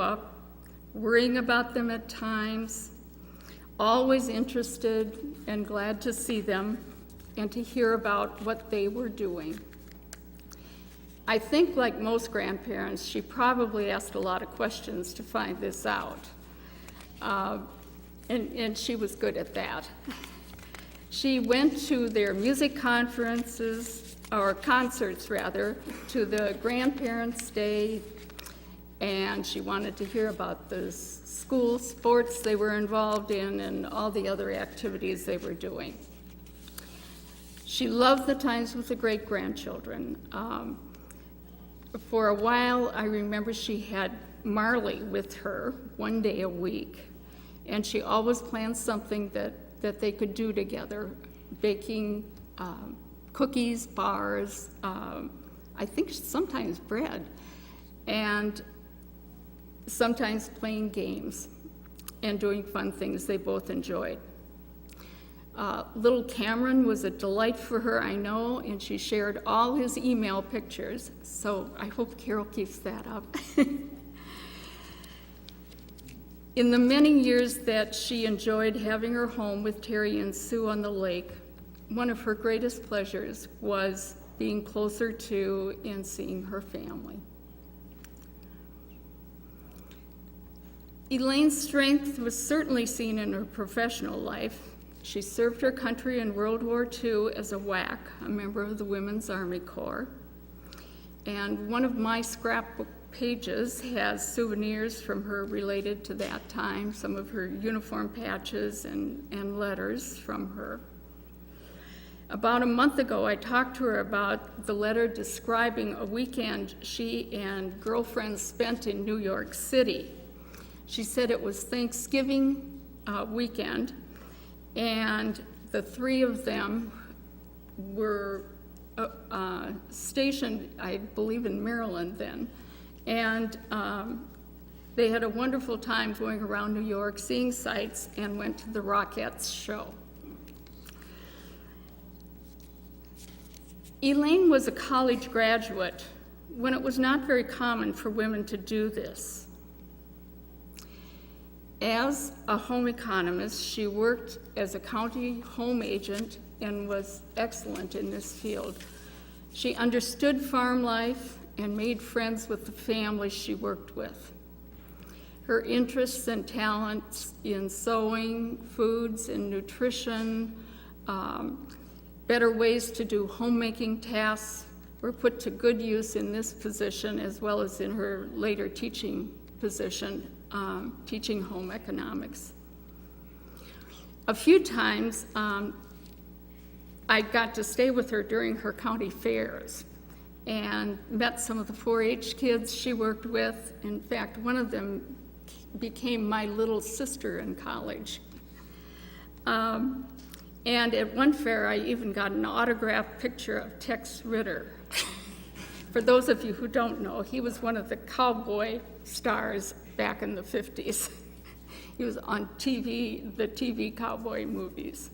up, worrying about them at times, always interested and glad to see them and to hear about what they were doing. I think, like most grandparents, she probably asked a lot of questions to find this out. And she was good at that. She went to their music conferences, or concerts rather, to the Grandparents' Day, and she wanted to hear about the school sports they were involved in and all the other activities they were doing. She loved the times with the great-grandchildren. For a while, I remember she had Marley with her one day a week, and she always planned something that they could do together, baking cookies, bars, I think sometimes bread, and sometimes playing games and doing fun things they both enjoyed. Little Cameron was a delight for her, I know, and she shared all his email pictures, so I hope Carol keeps that up. In the many years that she enjoyed having her home with Terry and Sue on the lake, one of her greatest pleasures was being closer to and seeing her family. Elaine's strength was certainly seen in her professional life. She served her country in World War II as a WAC, a member of the Women's Army Corps. And one of my scrapbook pages has souvenirs from her related to that time, some of her uniform patches and letters from her. About a month ago, I talked to her about the letter describing a weekend she and girlfriends spent in New York City. She said it was Thanksgiving weekend, and the three of them were stationed, I believe, in Maryland then. And they had a wonderful time going around New York, seeing sights, and went to the Rockettes show. Elaine was a college graduate when it was not very common for women to do this. As a home economist, she worked as a county home agent and was excellent in this field. She understood farm life and made friends with the families she worked with. Her interests and talents in sewing, foods and nutrition, better ways to do homemaking tasks were put to good use in this position as well as in her later teaching position, teaching home economics. A few times I got to stay with her during her county fairs and met some of the 4-H kids she worked with. In fact, one of them became my little sister in college. And at one fair, I even got an autographed picture of Tex Ritter. For those of you who don't know, he was one of the cowboy stars back in the 50s. He was on TV, the TV cowboy movies.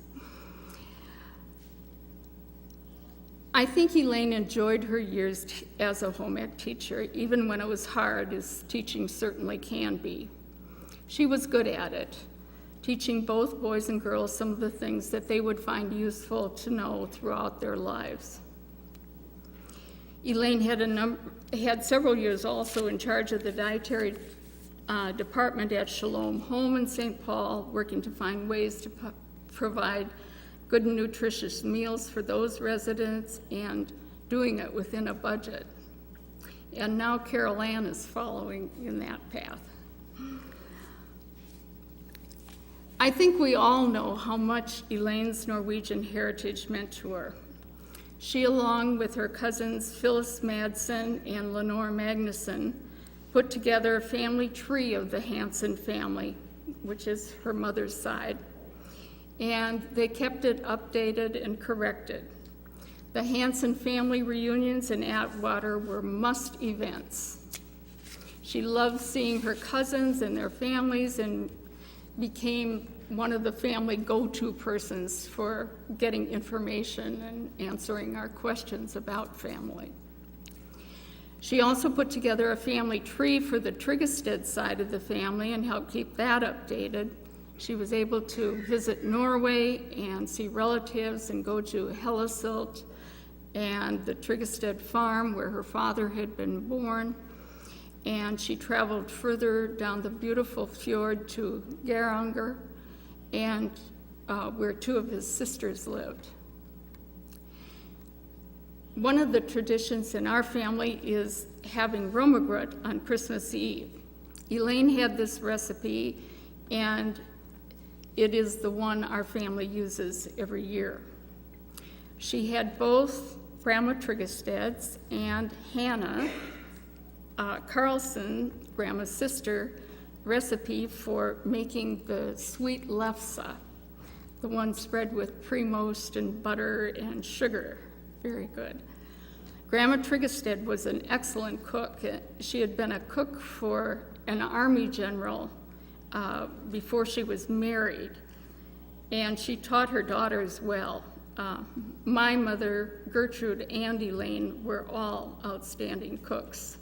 I think Elaine enjoyed her years as a home ec teacher, even when it was hard, as teaching certainly can be. She was good at it, teaching both boys and girls some of the things that they would find useful to know throughout their lives. Elaine had several years also in charge of the dietary department at Shalom Home in St. Paul, working to find ways to provide good and nutritious meals for those residents and doing it within a budget. And now Carol Ann is following in that path. I think we all know how much Elaine's Norwegian heritage meant to her. She, along with her cousins Phyllis Madsen and Lenore Magnuson, put together a family tree of the Hansen family, which is her mother's side, and they kept it updated and corrected. The Hansen family reunions in Atwater were must events. She loved seeing her cousins and their families and became one of the family go-to persons for getting information and answering our questions about family. She also put together a family tree for the Tryggestead side of the family and helped keep that updated. She was able to visit Norway and see relatives and go to Hellesilt and the Tryggestead farm where her father had been born. And she traveled further down the beautiful fjord to Geiranger and where two of his sisters lived. One of the traditions in our family is having rommegrut on Christmas Eve. Elaine had this recipe, and it is the one our family uses every year. She had both Grandma Tryggested's and Hannah Carlson, Grandma's sister, recipe for making the sweet lefse, the one spread with pre-most and butter and sugar. Very good. Grandma Tryggestead was an excellent cook. She had been a cook for an army general before she was married, and she taught her daughters well. My mother, Gertrude, and Elaine were all outstanding cooks.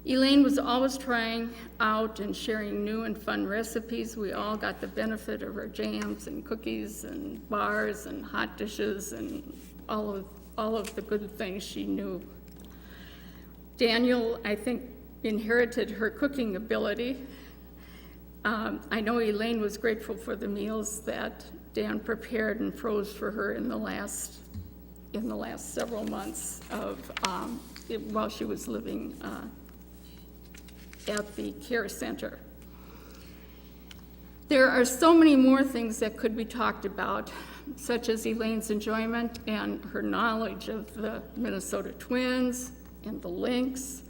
Elaine was always trying out and sharing new and fun recipes. We all got the benefit of her jams and cookies and bars and hot dishes and all of the good things she knew. Daniel, I think, inherited her cooking ability. I know Elaine was grateful for the meals that Dan prepared and froze for her in the last several months of while she was living at the care center. There are so many more things that could be talked about, such as Elaine's enjoyment and her knowledge of the Minnesota Twins and the Lynx,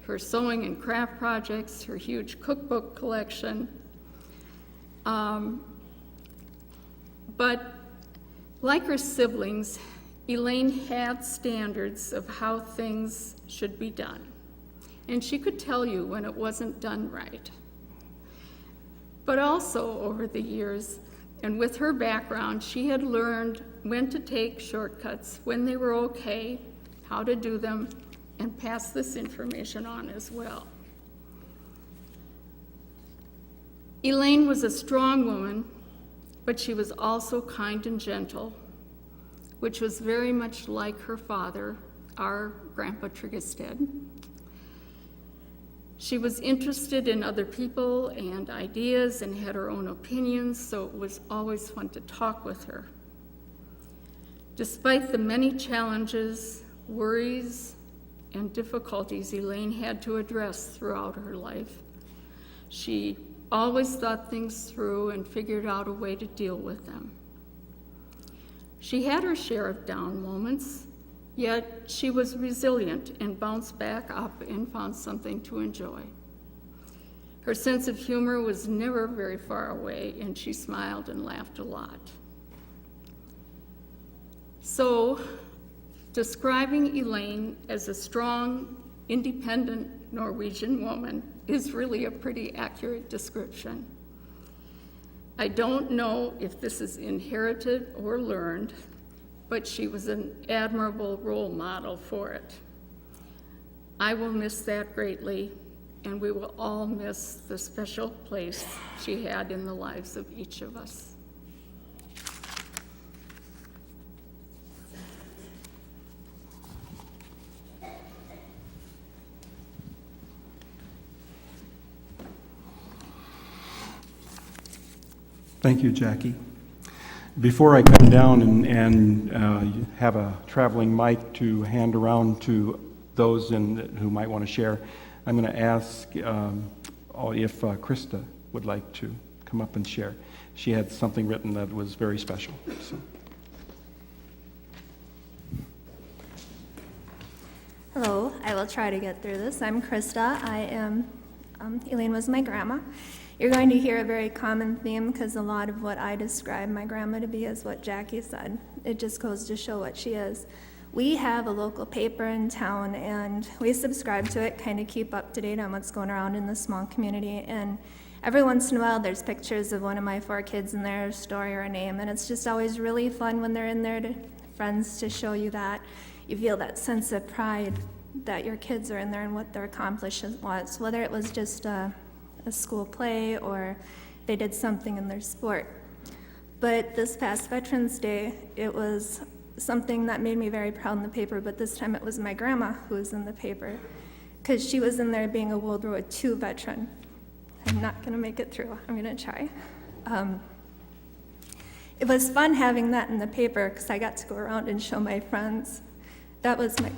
her sewing and craft projects, her huge cookbook collection. But like her siblings, Elaine had standards of how things should be done. And she could tell you when it wasn't done right. But also over the years, and with her background, she had learned when to take shortcuts, when they were okay, how to do them, and pass this information on as well. Elaine was a strong woman, but she was also kind and gentle, which was very much like her father, our Grandpa Tryggestead. She was interested in other people and ideas and had her own opinions, so it was always fun to talk with her. Despite the many challenges, worries, and difficulties Elaine had to address throughout her life, she always thought things through and figured out a way to deal with them. She had her share of down moments, yet she was resilient and bounced back up and found something to enjoy. Her sense of humor was never very far away, and she smiled and laughed a lot. So, describing Elaine as a strong, independent Norwegian woman is really a pretty accurate description. I don't know if this is inherited or learned, but she was an admirable role model for it. I will miss that greatly, and we will all miss the special place she had in the lives of each of us. Thank you, Jackie. Before I come down and have a traveling mic to hand around to those who might want to share, I'm going to ask if Krista would like to come up and share. She had something written that was very special. So. Hello, I will try to get through this. I'm Krista. Elaine was my grandma. You're going to hear a very common theme because a lot of what I describe my grandma to be is what Jackie said. It just goes to show what she is. We have a local paper in town, and we subscribe to it, kind of keep up to date on what's going around in the small community. And every once in a while, there's pictures of one of my 4 kids in there, a story or a name, and it's just always really fun when they're in there, friends to show you that. You feel that sense of pride that your kids are in there and what their accomplishment was, whether it was just a school play or they did something in their sport. But this past Veterans Day, it was something that made me very proud in the paper, but this time it was my grandma who was in the paper, because she was in there being a World War II veteran. I'm not going to make it through. I'm going to try. It was fun having that in the paper because I got to go around and show my friends. That was my...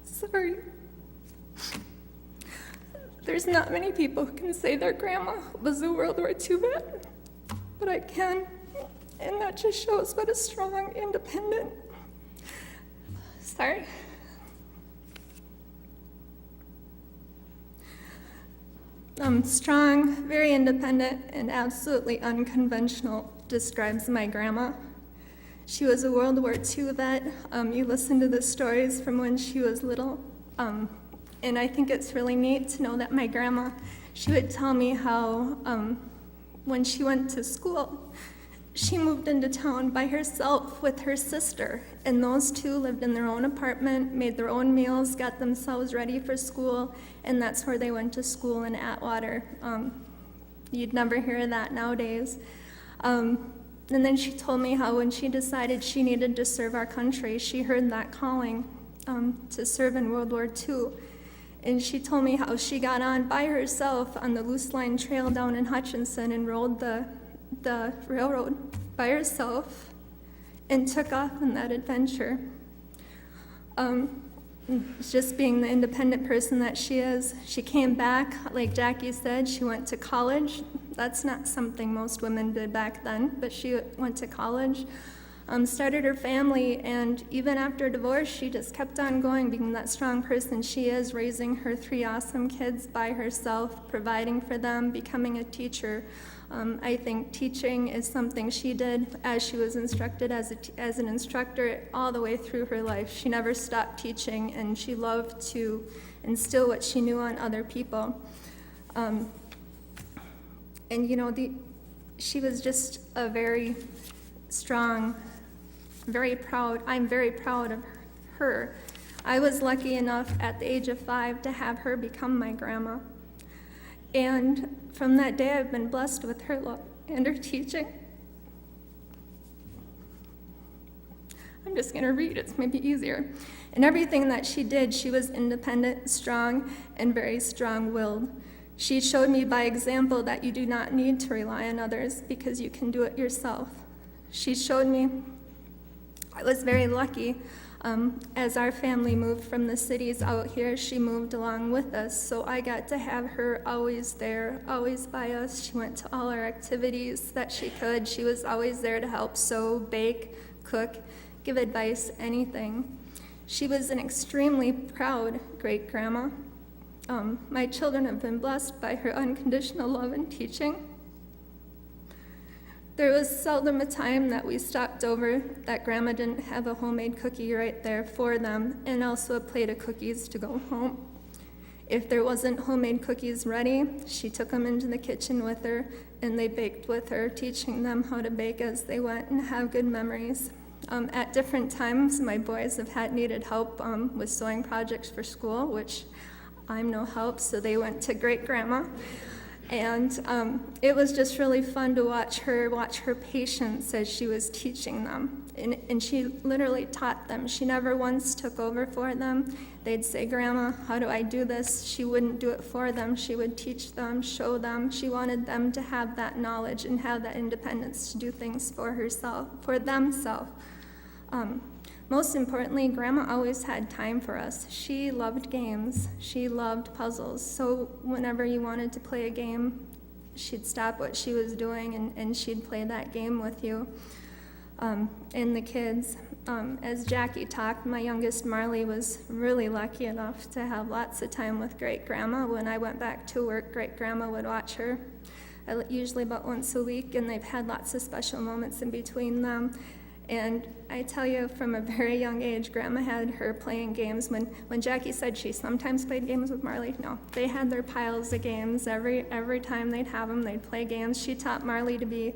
Sorry. There's not many people who can say their grandma was a World War II vet, but I can, and that just shows what a strong, independent... Sorry. Strong, very independent, and absolutely unconventional describes my grandma. She was a World War II vet. You listen to the stories from when she was little, and I think it's really neat to know that my grandma, she would tell me how when she went to school, she moved into town by herself with her sister, and those two lived in their own apartment, made their own meals, got themselves ready for school, and that's where they went to school in Atwater. You'd never hear that nowadays. And then she told me how when she decided she needed to serve our country, she heard that calling to serve in World War II. And she told me how she got on by herself on the Loose Line Trail down in Hutchinson and rode the railroad by herself and took off on that adventure. Just being the independent person that she is, she came back, like Jackie said, she went to college. That's not something most women did back then, but she went to college, started her family, and even after divorce, she just kept on going, being that strong person she is, raising her 3 awesome kids by herself, providing for them, becoming a teacher. I think teaching is something she did as she was instructed as an instructor all the way through her life. She never stopped teaching, and she loved to instill what she knew on other people. And you know, she was just a very strong, very proud. I'm very proud of her. I was lucky enough at the age of 5 to have her become my grandma. And from that day, I've been blessed with her love and her teaching. I'm just going to read, it's maybe easier. In everything that she did, she was independent, strong, and very strong-willed. She showed me by example that you do not need to rely on others because you can do it yourself. She showed me I was very lucky. As our family moved from the cities out here, she moved along with us, so I got to have her always there, always by us. She went to all our activities that she could. She was always there to help sew, bake, cook, give advice, anything. She was an extremely proud great-grandma. My children have been blessed by her unconditional love and teaching. There was seldom a time that we stopped over that Grandma didn't have a homemade cookie right there for them, and also a plate of cookies to go home. If there wasn't homemade cookies ready, she took them into the kitchen with her, and they baked with her, teaching them how to bake as they went and have good memories. At different times, my boys have needed help with sewing projects for school, which I'm no help, so they went to great-grandma. And it was just really fun to watch her patience as she was teaching them. And she literally taught them. She never once took over for them. They'd say, "Grandma, how do I do this?" She wouldn't do it for them. She would teach them, show them. She wanted them to have that knowledge and have that independence to do things for herself, for themselves. Most importantly, Grandma always had time for us. She loved games. She loved puzzles. So whenever you wanted to play a game, she'd stop what she was doing and she'd play that game with you. And the kids, as Jackie talked, my youngest Marley was really lucky enough to have lots of time with great-grandma. When I went back to work, great-grandma would watch her, usually about once a week, and they've had lots of special moments in between them. And I tell you, from a very young age, Grandma had her playing games. When Jackie said she sometimes played games with Marley, no, they had their piles of games. Every time they'd have them, they'd play games. She taught Marley to be